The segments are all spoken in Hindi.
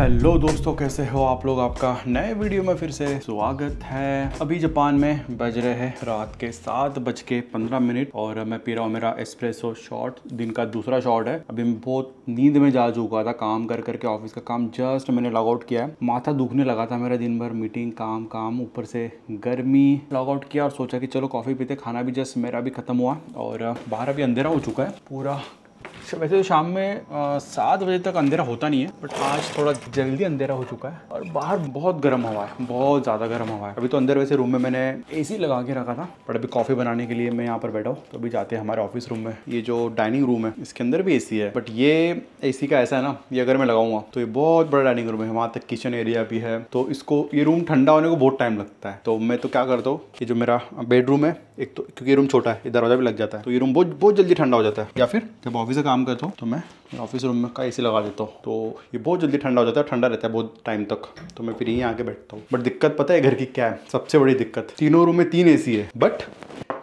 हेलो दोस्तों, कैसे हो आप लोग। आपका नए वीडियो में फिर से स्वागत है। अभी जापान में बज रहे हैं रात के 7:15 और मैं पी रहा हूँ मेरा एस्प्रेसो शॉट। दिन का दूसरा शॉट है। अभी मैं बहुत नींद में जा चुका था काम कर करके। ऑफिस का काम जस्ट मैंने लॉग आउट किया है। माथा दुखने लगा था मेरा, दिन भर मीटिंग काम काम, ऊपर से गर्मी। लॉग आउट किया और सोचा कि चलो कॉफ़ी पीते। खाना भी जस्ट मेरा भी खत्म हुआ और बाहर अभी अंधेरा हो चुका है पूरा। वैसे तो शाम में 7 बजे तक अंधेरा होता नहीं है, बट आज थोड़ा जल्दी अंधेरा हो चुका है और बाहर बहुत गर्म हवा है, बहुत ज़्यादा गर्म हवा है। अभी तो अंदर वैसे रूम में मैंने एसी लगा के रखा था, बट अभी कॉफ़ी बनाने के लिए मैं यहाँ पर बैठा हूँ। तो अभी जाते हैं हमारे ऑफिस रूम में। ये जो डाइनिंग रूम है इसके अंदर भी एसी है, बट ये एसी का ऐसा है ना, ये अगर मैं लगाऊंगा तो ये बहुत बड़ा डाइनिंग रूम है, वहाँ तक किचन एरिया भी है। तो इसको ये रूम ठंडा होने को बहुत टाइम लगता है। तो मैं तो क्या करता हूँ, ये जो मेरा बेडरूम है, एक तो क्योंकि ये रूम छोटा है, दरवाजा भी लग जाता है, तो ये रूम बहुत जल्दी ठंडा हो जाता है। या फिर जब ऑफिस से काम करता हूँ तो मैं ऑफिस रूम में का एसी लगा देता हूँ, तो ये बहुत जल्दी ठंडा हो जाता है, ठंडा रहता है बहुत टाइम तक। तो मैं फिर यहीं आके बैठता हूँ। बट दिक्कत पता है घर की क्या है, सबसे बड़ी दिक्कत, तीनों रूम में 3 एसी है, बट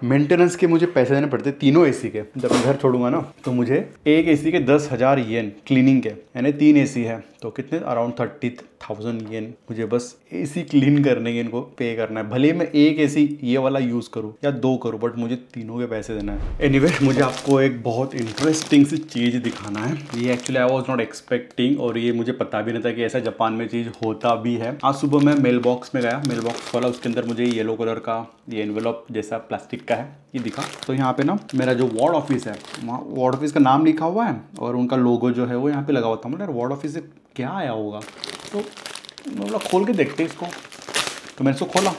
मेंटेनेंस के मुझे पैसे देने पड़ते तीनों एसी के। जब मैं घर छोड़ूंगा ना तो मुझे एक एसी के 10,000 येन क्लीनिंग के, यानी 3 एसी है तो कितने, अराउंड 30,000 येन मुझे बस एसी क्लीन करने के इनको पे करना है। भले मैं एक एसी ये वाला यूज़ करूँ या 2 करूँ, बट मुझे तीनों के पैसे देना है। एनीवे, मुझे आपको एक बहुत इंटरेस्टिंग सी चीज़ दिखाना है। ये actually I was not expecting, और ये मुझे पता भी नहीं था कि ऐसा जापान में चीज़ होता भी है। आज सुबह मैं मेल बॉक्स में गया, मेल बॉक्स खोला, उसके अंदर मुझे येलो कलर का ये एनवेलप जैसा प्लास्टिक का है ये दिखा। तो यहाँ पे ना मेरा जो वार्ड ऑफिस है, वहाँ वार्ड ऑफिस का नाम लिखा हुआ है और उनका लोगो जो है वो यहाँ पे लगा हुआ था। मतलब वार्ड ऑफिस से क्या आया होगा, तो मतलब खोल के देखते इसको। तो मैंने इसको खोला,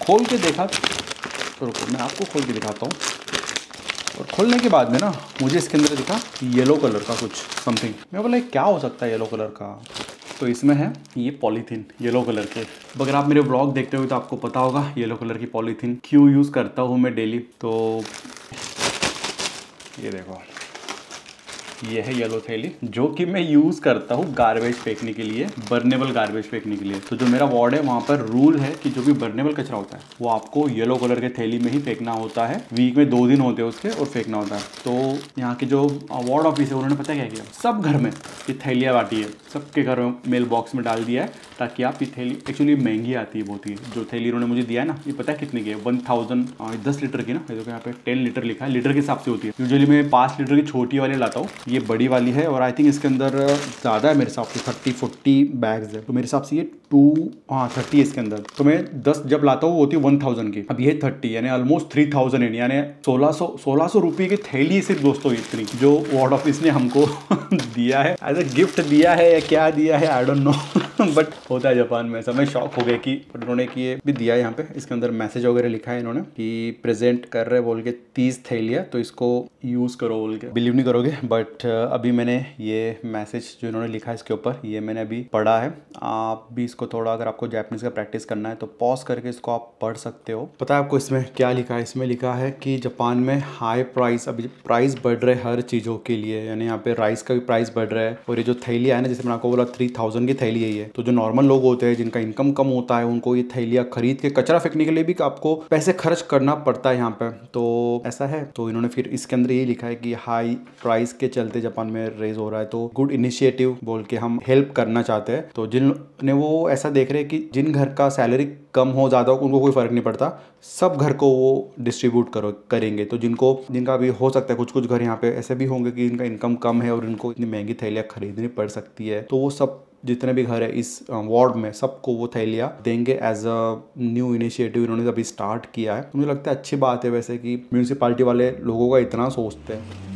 खोल के देखा, तो रुको मैं आपको खोल के दिखाता हूँ। और खोलने के बाद में ना मुझे इसके अंदर दिखा येलो कलर का कुछ समथिंग। मैं बोला क्या हो सकता है येलो कलर का, तो इसमें है ये पॉलीथीन येलो कलर के। अगर आप मेरे व्लॉग देखते हो तो आपको पता होगा येलो कलर की पॉलीथीन क्यों यूज़ करता हूँ मैं डेली। तो ये देखो, ये है येलो थैली जो कि मैं यूज़ करता हूँ गार्बेज फेंकने के लिए, बर्नेबल गार्बेज फेंकने के लिए। तो जो मेरा वार्ड है वहाँ पर रूल है कि जो भी बर्नेबल कचरा होता है वो आपको येलो कलर के थैली में ही फेंकना होता है। वीक में 2 दिन होते हैं उसके, और फेंकना होता है। तो यहाँ के जो वार्ड ऑफिस है उन्होंने पता क्या किया, सब घर में ये थैलियाँ बांटी है, सबके घर में मेल बॉक्स में डाल दिया है, ताकि आप ये थैली, एक्चुअली महंगी आती है बहुत ही। जो थैली उन्होंने मुझे दिया है ना, ये पता है कितने की है, 1000, 10 लीटर की ना। देखो यहाँ पे 10 लीटर लिखा है, लीटर के हिसाब से होती है। यूजुअली मैं 5 लीटर की छोटी वाली लाता हूँ, ये बड़ी वाली है। और आई थिंक इसके अंदर ज़्यादा है मेरे हिसाब से, 30-40 बैग्स है। तो मेरे हिसाब से ये 30 है इसके अंदर। तो मैं 10 जब लाता हूँ वो होती है 1000 की, अब ये 30 यानी ऑलमोस्ट 3000 है, यानी 1600 रुपये की थैली सिर्फ दोस्तों इतनी, जो वार्ड ऑफिस ने हमको दिया है, एज अ गिफ्ट दिया है या क्या दिया है आई डोंट नो, बट होता है जापान में ऐसा। मैं शॉक हो गया कि उन्होंने कि ये भी दिया है। यहाँ पे इसके अंदर मैसेज वगैरह लिखा है इन्होंने कि प्रेजेंट कर रहे बोल के 30 थैलियाँ, तो इसको यूज़ करो बोल के। बिलीव नहीं करोगे, बट अभी मैंने ये मैसेज जो इन्होंने लिखा है इसके ऊपर, ये मैंने अभी पढ़ा है। आप भी इसको थोड़ा, अगर आपको जापानीज़ का प्रैक्टिस करना है तो पॉज करके इसको आप पढ़ सकते हो। पता है आपको इसमें क्या लिखा है? इसमें लिखा है कि जापान में हाई प्राइस, अभी प्राइस बढ़ रहे हर चीज़ों के लिए, यानी यहाँ पे राइस का भी प्राइस बढ़ रहा है। और ये जो थैलियाँ है ना, जैसे मैंने आपको बोला 3000 की थैली है ये, तो जो नॉर्मल लोग होते हैं जिनका इनकम कम होता है उनको ये थैलियाँ खरीद के कचरा फेंकने के लिए भी आपको पैसे खर्च करना पड़ता है यहाँ पे। तो ऐसा है, तो इन्होंने फिर इसके अंदर ये लिखा है कि हाई प्राइस के चलते जापान में रेज हो रहा है, तो गुड इनिशिएटिव बोल के हम हेल्प करना चाहते हैं। तो जिनने वो ऐसा देख रहे हैं कि जिन घर का सैलरी कम हो ज़्यादा हो उनको कोई फ़र्क नहीं पड़ता, सब घर को वो डिस्ट्रीब्यूट करेंगे। तो जिनका भी हो सकता है, कुछ घर यहाँ पे ऐसे भी होंगे कि इनका इनकम कम है और इनको इतनी महंगी थैलियाँ खरीदनी पड़ सकती है, तो वो सब जितने भी घर है इस वार्ड में सबको वो थैलियाँ देंगे एज अ न्यू इनिशिएटिव इन्होंने अभी स्टार्ट किया है। मुझे लगता है अच्छी बात है वैसे कि म्यूनसिपालिटी वाले लोगों का इतना सोचते हैं।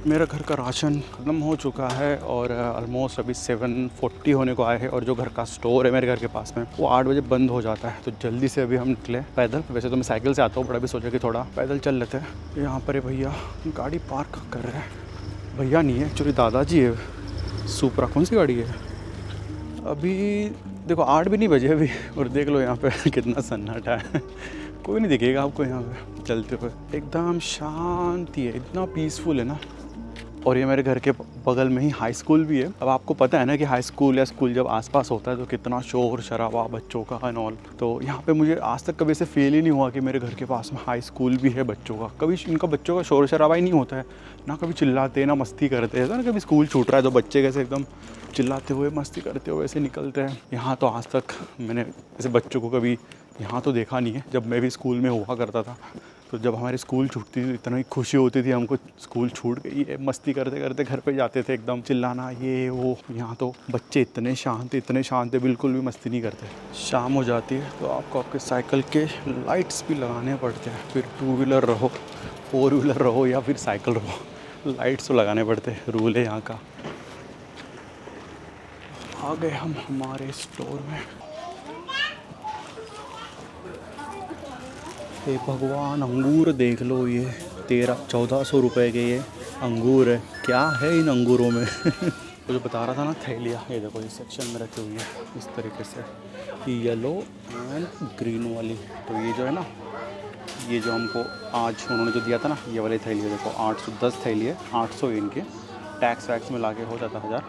मेरा घर का राशन ख़त्म हो चुका है और ऑलमोस्ट अभी 7:40 होने को आए हैं, और जो घर का स्टोर है मेरे घर के पास में वो 8 बजे बंद हो जाता है। तो जल्दी से अभी हम निकले पैदल। वैसे तो मैं साइकिल से आता हूँ, बट अभी सोचा कि थोड़ा पैदल चल लेते हैं। यहाँ पर भैया गाड़ी पार्क कर रहे हैं, भैया नहीं है एक्चुअली दादाजी है। सुपरा कौन सी गाड़ी है? अभी देखो 8 भी नहीं बजे अभी, और देख लो यहाँ पे कितना सन्नाटा है, कोई नहीं दिखेगा आपको यहाँ पे चलते हुए। एकदम शांति है, इतना पीसफुल है ना। और ये मेरे घर के बगल में ही हाई स्कूल भी है। अब आपको पता है ना कि हाई स्कूल या स्कूल जब आसपास होता है तो कितना शोर शराबा बच्चों का एंड ऑल। तो यहाँ पे मुझे आज तक कभी ऐसे फील ही नहीं हुआ कि मेरे घर के पास में हाई स्कूल भी है बच्चों का। कभी इनका बच्चों का शोर शराबा ही नहीं होता है, ना कभी चिल्लाते ना मस्ती करते हैं। ना कभी स्कूल छूट रहा है तो बच्चे कैसे एकदम चिल्लाते हुए मस्ती करते हुए ऐसे निकलते हैं। यहाँ तो आज तक मैंने ऐसे बच्चों को कभी यहाँ तो देखा नहीं है। जब मैं भी स्कूल में हुआ करता था तो जब हमारी स्कूल छूटती थी इतना ही खुशी होती थी हमको, स्कूल छूट गई है। मस्ती करते करते घर पे जाते थे, एकदम चिल्लाना ये वो। यहाँ तो बच्चे इतने शांत है, बिल्कुल भी मस्ती नहीं करते। शाम हो जाती है तो आपको आपके साइकिल के लाइट्स भी लगाने पड़ते हैं। फिर 2 व्हीलर रहो, 4 व्हीलर रहो या फिर साइकिल रहो, लाइट्स तो लगाने पड़ते हैं, रूल है यहाँ का। आ गए हम हमारे स्टोर में। हे भगवान, अंगूर देख लो, ये 1300-1400 रुपए के ये अंगूर है। क्या है इन अंगूरों में? तो जो बता रहा था ना थैलियाँ, ये देखो इस सेक्शन में रखी हुई है इस तरीके से, येलो एंड ग्रीन वाली। तो ये जो है ना, ये जो हमको आज उन्होंने जो दिया था ना, ये वाली थैली है देखो, 810 थैली है, 800 इनके, टैक्स वैक्स में लाके हो जाता 1000।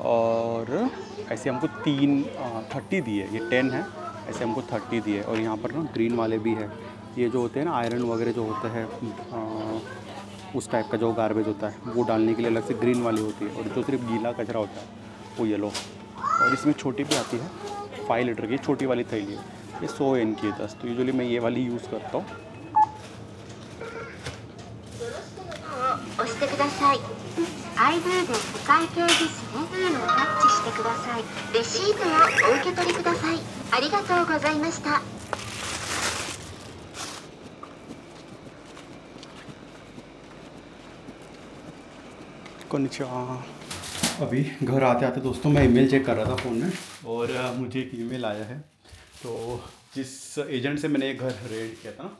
और ऐसे हमको 30 दिए, ये 10 है, ऐसे हमको 30 दिए। और यहाँ पर ना ग्रीन वाले भी है, ये जो होते हैं ना आयरन वगैरह जो होता है, उस टाइप का जो गार्बेज होता है वो डालने के लिए अलग से ग्रीन वाली होती है। और जो सिर्फ गीला कचरा होता है वो येलो। और इसमें छोटी भी आती है, 5 लीटर की छोटी वाली थैली है, ये 100 एन की है 10। तो यूजुअली मैं ये वाली यूज़ करता हूँ। अभी घर आते आते दोस्तों मैं ईमेल चेक कर रहा था फ़ोन में, और मुझे एक ईमेल आया है। तो जिस एजेंट से मैंने एक घर रेड किया था ना,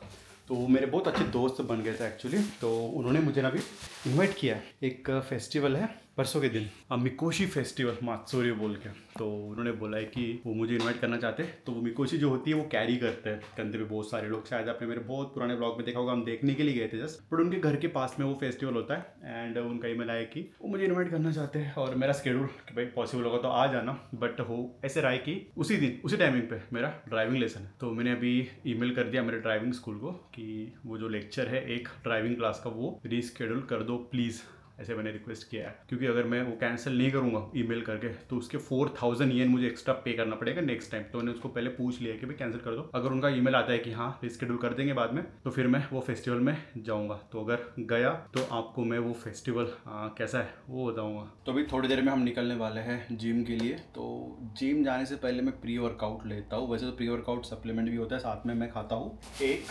तो वो मेरे बहुत अच्छे दोस्त बन गए थे एक्चुअली। तो उन्होंने मुझे ना अभी इनवाइट किया है, एक फेस्टिवल है परसों के दिन, मिकोशी फेस्टिवल मात्सुरी बोल के। तो उन्होंने बोला है कि वो मुझे इनवाइट करना चाहते हैं। तो वो मिकोशी जो होती है वो कैरी करते हैं कंधे पे बहुत सारे लोग। शायद आपने मेरे बहुत पुराने ब्लॉग में देखा होगा, हम देखने के लिए गए थे जस्ट, बट उनके घर के पास में वो फेस्टिवल होता है। एंड उनका ईमेल आया कि वो मुझे इन्वाइट करना चाहते हैं, और मेरा स्केड्यूल कि भाई पॉसिबल होगा तो आ जाना। बट हो ऐसे रहा है कि उसी दिन उसी टाइमिंग पे मेरा ड्राइविंग लेसन है। तो मैंने अभी ईमेल कर दिया मेरे ड्राइविंग स्कूल को कि वो जो लेक्चर है एक ड्राइविंग क्लास का वो रीस्केड्यूल कर दो प्लीज़, ऐसे मैंने रिक्वेस्ट किया है। क्योंकि अगर मैं वो कैंसिल नहीं करूँगा ईमेल करके तो उसके 4000 येन मुझे एक्स्ट्रा पे करना पड़ेगा नेक्स्ट टाइम। तो मैंने उसको पहले पूछ लिया कि भाई कैंसिल कर दो। अगर उनका ईमेल आता है कि हाँ रिस्केड्यूल कर देंगे बाद में, तो फिर मैं वो फेस्टिवल में जाऊँगा। तो अगर गया तो आपको मैं वो फेस्टिवल कैसा है वो बताऊँगा। तो अभी थोड़ी देर में हम निकलने वाले हैं जिम के लिए। तो जिम जाने से पहले मैं प्री वर्कआउट लेता हूँ। वैसे तो प्री वर्कआउट सप्लीमेंट भी होता है, साथ में मैं खाता हूँ एक,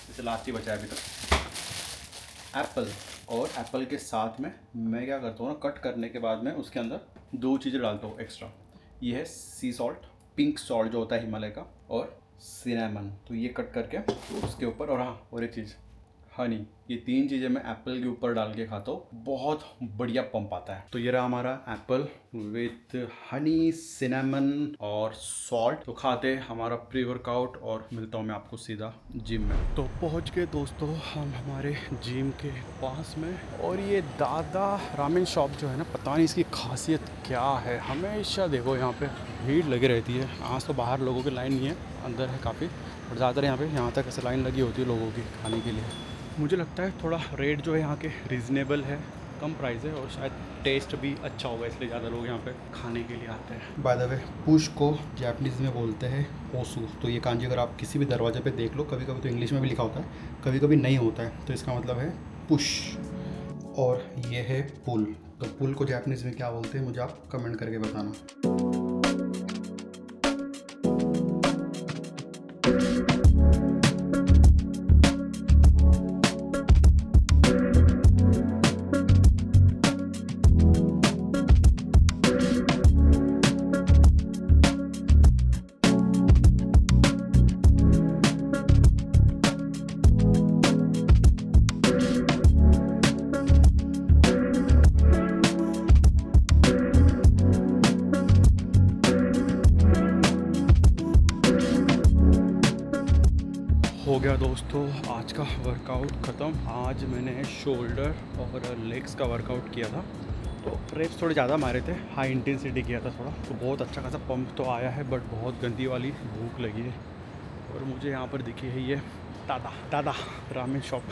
जैसे लास्ट ही बचा है अभी तक, एप्पल। और एप्पल के साथ में मैं क्या करता हूँ ना, कट करने के बाद में उसके अंदर 2 चीज़ें डालता हूँ एक्स्ट्रा। ये है सी सॉल्ट, पिंक सॉल्ट जो होता है हिमालय का, और सिनेमन। तो ये कट करके उसके ऊपर, और हाँ और एक चीज़ हनी। ये 3 चीज़ें मैं एप्पल के ऊपर डाल के खाता हूँ, बहुत बढ़िया पंप आता है। तो ये रहा हमारा एप्पल विथ हनी, सिनेमन और सॉल्ट। तो खाते हमारा प्री वर्कआउट, और मिलता हूँ मैं आपको सीधा जिम में। तो पहुँच गए दोस्तों हम हमारे जिम के पास में। और ये दादा रामेन शॉप जो है ना, पता नहीं इसकी खासियत क्या है, हमेशा देखो यहाँ पे भीड़ लगी रहती है। आज तो बाहर लोगों की लाइन नहीं है, अंदर है काफ़ी, और ज़्यादातर यहाँ तक ऐसे लाइन लगी होती है लोगों की खाने के लिए। मुझे लगता है थोड़ा रेट जो है यहाँ के रीज़नेबल है, कम प्राइस है, और शायद टेस्ट भी अच्छा होगा, इसलिए ज़्यादा लोग यहाँ पे खाने के लिए आते हैं। बाय द वे, पुश को जापानीज़ में बोलते हैं ओसू। तो ये कांजी अगर आप किसी भी दरवाजे पे देख लो, कभी कभी तो इंग्लिश में भी लिखा होता है, कभी कभी नहीं होता है, तो इसका मतलब है पुश। और ये है पुल। तो पुल को जापानीज़ में क्या बोलते हैं मुझे आप कमेंट करके बताना। गया दोस्तों आज का वर्कआउट ख़त्म। आज मैंने शोल्डर और लेग्स का वर्कआउट किया था, तो रेप्स थोड़े ज़्यादा मारे थे, हाई इंटेंसिटी किया था थोड़ा, तो बहुत अच्छा खासा पंप तो आया है, बट बहुत गंदी वाली भूख लगी है। और मुझे यहाँ पर दिखी है ये दादा रामेन शॉप।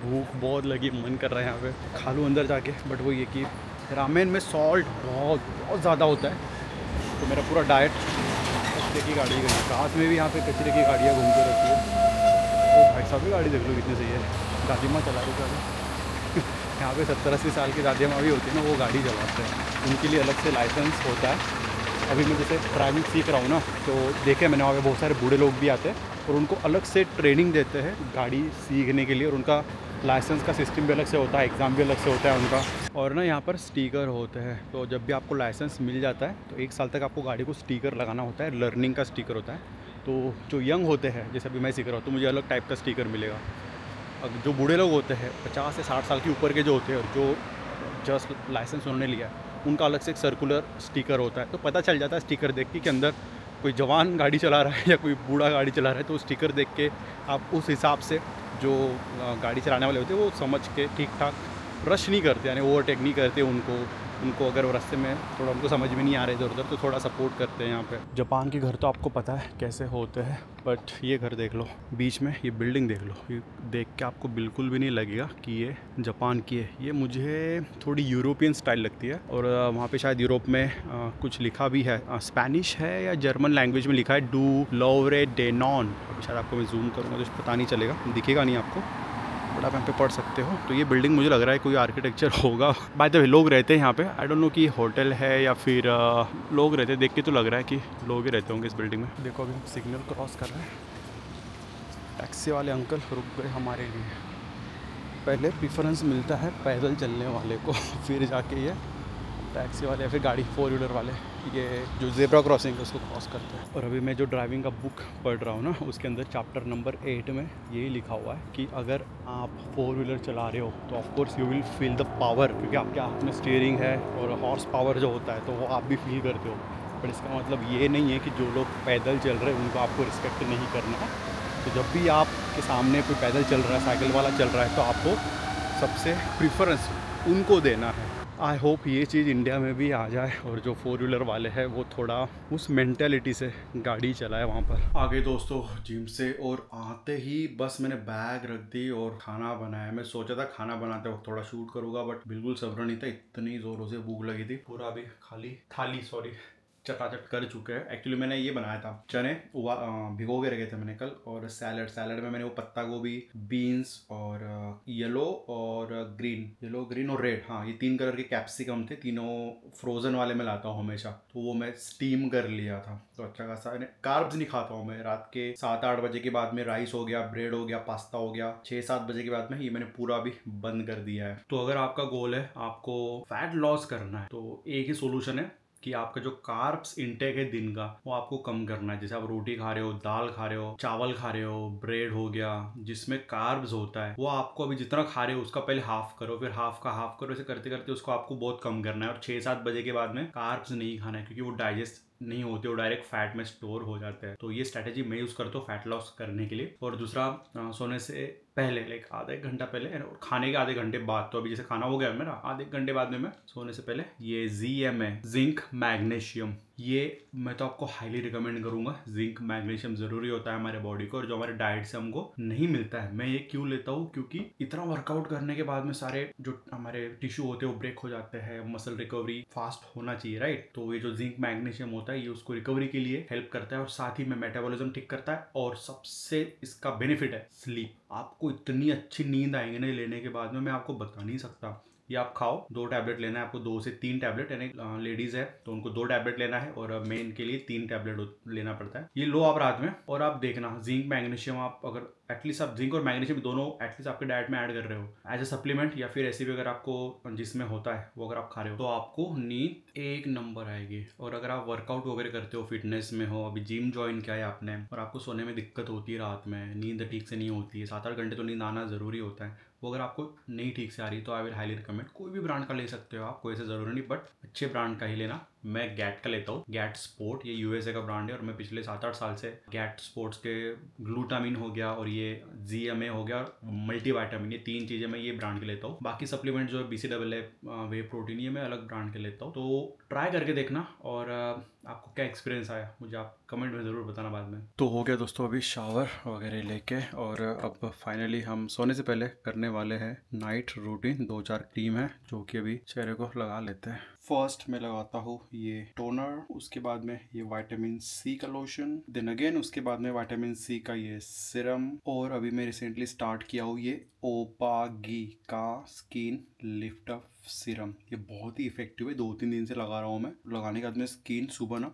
भूख बहुत लगी, मन कर रहा है यहाँ पे खा लूँ अंदर जाके, बट वो ये कि रामेन में सॉल्ट बहुत ज़्यादा होता है, तो मेरा पूरा डाइट कचरे की गाड़ी गई। रात में भी यहाँ पे कचरे की गाड़ियाँ घूमती रहती है। ओ भाई साहब की गाड़ी देख लो कितनी सही है, दादी माँ चला रही गाड़ी। यहाँ पे 70-80 साल की दादी माँ भी होती है ना, वो गाड़ी चलाते हैं, उनके लिए अलग से लाइसेंस होता है। अभी मैं जैसे ड्राइविंग सीख रहा हूँ ना, तो देखे मैंने वहाँ पे बहुत सारे बूढ़े लोग भी आते हैं और उनको अलग से ट्रेनिंग देते हैं गाड़ी सीखने के लिए, और उनका लाइसेंस का सिस्टम भी अलग से होता है, एग्ज़ाम भी अलग से होता है उनका। और ना यहाँ पर स्टिकर होते हैं, तो जब भी आपको लाइसेंस मिल जाता है तो 1 साल तक आपको गाड़ी को स्टिकर लगाना होता है, लर्निंग का स्टिकर होता है। तो जो यंग होते हैं, जैसे अभी मैं सीख रहा हूँ, तो मुझे अलग टाइप का स्टिकर मिलेगा। अब जो बूढ़े लोग होते हैं 50 से 60 साल के ऊपर के जो होते हैं और जो जस्ट लाइसेंस उन्होंने लिया है, उनका अलग से एक सर्कुलर स्टिकर होता है। तो पता चल जाता है स्टिकर देख के कि अंदर कोई जवान गाड़ी चला रहा है या कोई बूढ़ा गाड़ी चला रहा है, तो स्टिकर देख के आप उस हिसाब से जो गाड़ी चलाने वाले होते हैं वो समझ के ठीक ठाक रश नहीं करते, यानी ओवरटेक नहीं करते उनको अगर वो रास्ते में थोड़ा उनको समझ में नहीं आ रहा है इधर उधर, तो थोड़ा सपोर्ट करते हैं यहाँ पे। जापान के घर तो आपको पता है कैसे होते हैं, बट ये घर देख लो, बीच में ये बिल्डिंग देख लो, ये देख के आपको बिल्कुल भी नहीं लगेगा कि ये जापान की है। ये मुझे थोड़ी यूरोपियन स्टाइल लगती है, और वहाँ पे शायद यूरोप में कुछ लिखा भी है, स्पेनिश है या जर्मन लैंग्वेज में लिखा है, डू लॉवरे डे नॉन। शायद आपको मैं जूम करूँगा तो पता नहीं चलेगा, दिखेगा नहीं आपको, बट आप यहाँ पे पढ़ सकते हो। तो ये बिल्डिंग मुझे लग रहा है कोई आर्किटेक्चर होगा। बाय द वे लोग रहते हैं यहाँ पे, आई डोंट नो कि होटल है या फिर लोग रहते हैं, देख के तो लग रहा है कि लोग ही रहते होंगे इस बिल्डिंग में। देखो अभी हम सिग्नल क्रॉस कर रहे हैं, टैक्सी वाले अंकल रुक गए हमारे लिए। पहले प्रेफरेंस मिलता है पैदल चलने वाले को, फिर जाके ये टैक्सी वाले या फिर गाड़ी 4 व्हीलर वाले ये जो ज़ेब्रा क्रॉसिंग है उसको क्रॉस करते हैं। और अभी मैं जो ड्राइविंग का बुक पढ़ रहा हूँ ना, उसके अंदर चैप्टर नंबर 8 में यही लिखा हुआ है कि अगर आप 4 व्हीलर चला रहे हो तो of course you will feel the power, क्योंकि आपके हाथ में स्टीयरिंग है और हॉर्स पावर जो होता है तो वो आप भी फील करते हो। पर इसका मतलब ये नहीं है कि जो लोग पैदल चल रहे हैं उनको आपको रिस्पेक्ट नहीं करना है। तो जब भी आपके सामने कोई पैदल चल रहा है, साइकिल वाला चल रहा है, तो आपको सबसे प्रीफरेंस उनको देना है। आई होप ये चीज़ इंडिया में भी आ जाए और जो 4 व्हीलर वाले हैं वो थोड़ा उस मेंटेलिटी से गाड़ी चलाए वहाँ पर। आगे दोस्तों जिम से और आते ही बस मैंने बैग रख दी और खाना बनाया। मैं सोचा था खाना बनाते वक्त थोड़ा शूट करूँगा, बट बिल्कुल सब्र नहीं था, इतनी ज़ोरों से भूख लगी थी। पूरा अभी थाली चटाचट कर चुके हैं। एक्चुअली मैंने ये बनाया था, चने भिगो के रखे थे मैंने कल, और सैलड में मैंने वो पत्ता गोभी, बीन्स और येलो ग्रीन और रेड, हाँ ये 3 कलर के कैप्सिकम थे, तीनों फ्रोजन वाले मैं लाता हूँ हमेशा, तो वो मैं स्टीम कर लिया था। तो अच्छा खासा कार्ब्स नहीं खाता हूँ मैं। रात के 7-8 बजे के बाद में राइस हो गया, ब्रेड हो गया, पास्ता हो गया, 6-7 बजे के बाद में ये मैंने पूरा अभी बंद कर दिया है। तो अगर आपका गोल है आपको फैट लॉस करना है, तो एक ही सोल्यूशन है कि आपका जो कार्ब्स इंटेक है दिन का वो आपको कम करना है। जैसे आप रोटी खा रहे हो, दाल खा रहे हो, चावल खा रहे हो, ब्रेड हो गया, जिसमें कार्ब्स होता है, वो आपको अभी जितना खा रहे हो उसका पहले हाफ करो, फिर हाफ का हाफ करो। ऐसे करते करते उसको आपको बहुत कम करना है। और 6-7 बजे के बाद में कार्ब्स नहीं खाना है, क्योंकि वो डाइजेस्ट नहीं होते, वो डायरेक्ट फैट में स्टोर हो जाते हैं। तो ये स्ट्रैटेजी मैं यूज़ करता हूँ फैट लॉस करने के लिए। और दूसरा, सोने से पहले लाइक आधा 1 घंटा पहले, खाने के आधे घंटे बाद, तो अभी जैसे खाना हो गया मेरा, आधे 1 घंटे बाद में मैं सोने से पहले ये ZM है, जिंक मैग्नीशियम, ये मैं तो आपको हाईली रिकमेंड करूंगा। जिंक मैग्नीशियम जरूरी होता है हमारे बॉडी को, और जो हमारे डाइट से हमको नहीं मिलता है। मैं ये क्यों लेता हूँ, क्योंकि इतना वर्कआउट करने के बाद में सारे जो हमारे टिश्यू होते हैं वो ब्रेक हो जाते हैं, मसल रिकवरी फास्ट होना चाहिए, राइट। तो ये जो जिंक मैग्नीशियम होता है ये उसको रिकवरी के लिए हेल्प करता है, और साथ ही में मेटाबॉलिज्म ठीक करता है। और सबसे इसका बेनिफिट है स्लीप। आपको इतनी अच्छी नींद आएगी ना लेने के बाद में, मैं आपको बता नहीं सकता। ये आप खाओ, 2 टैबलेट लेना है आपको, 2 से 3 टैबलेट, यानी लेडीज है तो उनको 2 टैबलेट लेना है, और मेन के लिए 3 टैबलेट लेना पड़ता है। ये लो आप रात में, और आप देखना जिंक मैग्नीशियम आप अगर एटलीस्ट आप जिंक और मैग्नीशियम दोनों एटलीस्ट आपके डाइट में ऐड कर रहे हो एज ए सप्लीमेंट, या फिर ऐसे भी अगर आपको जिसमें होता है वो अगर आप खा रहे हो, तो आपको नींद 1 नंबर आएगी। और अगर आप वर्कआउट वगैरह करते हो, फिटनेस में हो, अभी जिम ज्वाइन किया है आपने, और आपको सोने में दिक्कत होती है, रात में नींद ठीक से नहीं होती है, 7-8 घंटे तो नींद आना ज़रूरी होता है, वो अगर आपको नहीं ठीक से आ रही तो आई विल हाईली रिकमेंड। कोई भी ब्रांड का ले सकते हो आप, कोई ऐसा ज़रूरी नहीं, बट अच्छे ब्रांड का ही लेना मैं गैट का लेता हूँ, गैट स्पोर्ट। ये यूएसए का ब्रांड है और मैं पिछले 7-8 साल से गैट स्पोर्ट्स के ग्लूटामिन हो गया और ये जीएमए हो गया, मल्टीविटामिन, ये 3 चीजें मैं ये ब्रांड के लेता हूँ। बाकी सप्लीमेंट जो है BCAA वे प्रोटीन, ये मैं अलग ब्रांड के लेता हूँ। तो ट्राई करके देखना और आपको क्या एक्सपीरियंस आया मुझे आप कमेंट में ज़रूर बताना बाद में। तो हो गया दोस्तों अभी शावर वगैरह लेके, और अब फाइनली हम सोने से पहले करने वाले हैं नाइट रूटीन। 2-4 क्रीम है जो कि अभी चेहरे को लगा लेते हैं। फर्स्ट मैं लगाता हूँ ये टोनर, उसके बाद में ये विटामिन सी का लोशन, देन अगेन उसके बाद में विटामिन सी का ये सिरम, और अभी मैं रिसेंटली स्टार्ट किया हूँ ये ओपागी का स्किन लिफ्ट अप सिरम। ये बहुत ही इफेक्टिव है, 2-3 दिन से लगा रहा हूँ मैं। लगाने के बाद में स्किन सुबह ना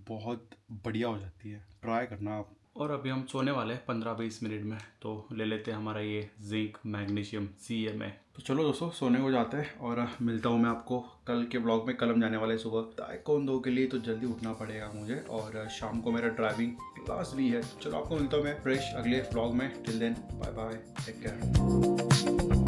बहुत बढ़िया हो जाती है, ट्राई करना आप। और अभी हम सोने वाले हैं 15-20 मिनट में, तो ले लेते हैं हमारा ये जिंक मैग्नीशियम CMA। तो चलो दोस्तों सोने को जाते हैं और मिलता हूँ मैं आपको कल के ब्लॉग में। कल हम जाने वाले सुबह ताइक्वांडो के लिए, तो जल्दी उठना पड़ेगा मुझे, और शाम को मेरा ड्राइविंग क्लास भी है। चलो आपको मिलता हूँ मैं फ्रेश अगले ब्लॉग में। Till then bye bye, take care.